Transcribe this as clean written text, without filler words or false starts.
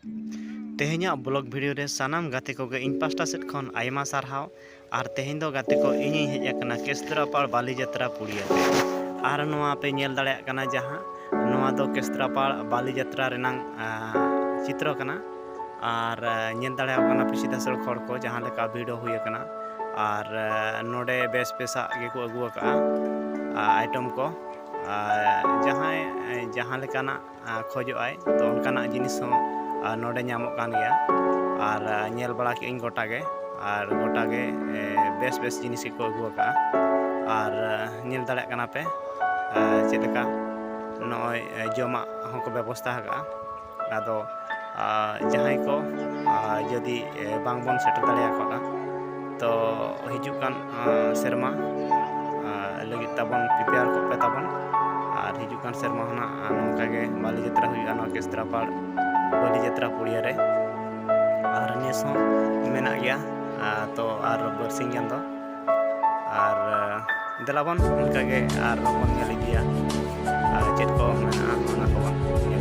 तेहेᱧाग blog video रे सानाम गाते को गे इन पास्टा सेट खन आयमा सारहाव और तेहेñ दो गाते को इᱧ हेज अकना केस्त्रापाड़ बाली यात्रा पुड़िया ते और नोआ पे नेल दाड़ेयाग कना जहां नोआ दो केस्त्रापाड़ बाली यात्रा रेनांग चित्र कना और नेल दाड़ेयाग कना पे सीधा सड़क हड़ को जहां लेका वीडियो हुई कना और नोडे बेस पेसा गे को अगु का आइटम को जहां लेकाना खोजो आय तो उनकाना जिनिस नोडे ᱧᱟᱢᱚᱜ ᱠᱟᱱ ᱜᱮᱭᱟ और ᱧᱮᱞ ᱵᱟᱲᱟ ᱠᱮᱜ ᱜᱚᱴᱟᱜᱮ और गोटागे बेस बेस जिनिस को अगु का और ᱧᱮᱞ दाड़ेयाग कना पे चेद लेका नय जमा होको व्यवस्था का आदो जहां को जदि बांग बोन सेटर दाड़ेया को तो हिजुक कान सेरमा लगित ताबन प्रिपेयर को पे ताबन और हिजुक कान सेरमा होना नोंका गे बाली यात्रा हुई ना केस्त्रापाड़ बाली यात्रा पुड़िया रे और नेस मेना गया तो और बरसिंग गान दो और देलाबन उनका गे और बन नेल इदिया चेद को मेना ओना को बन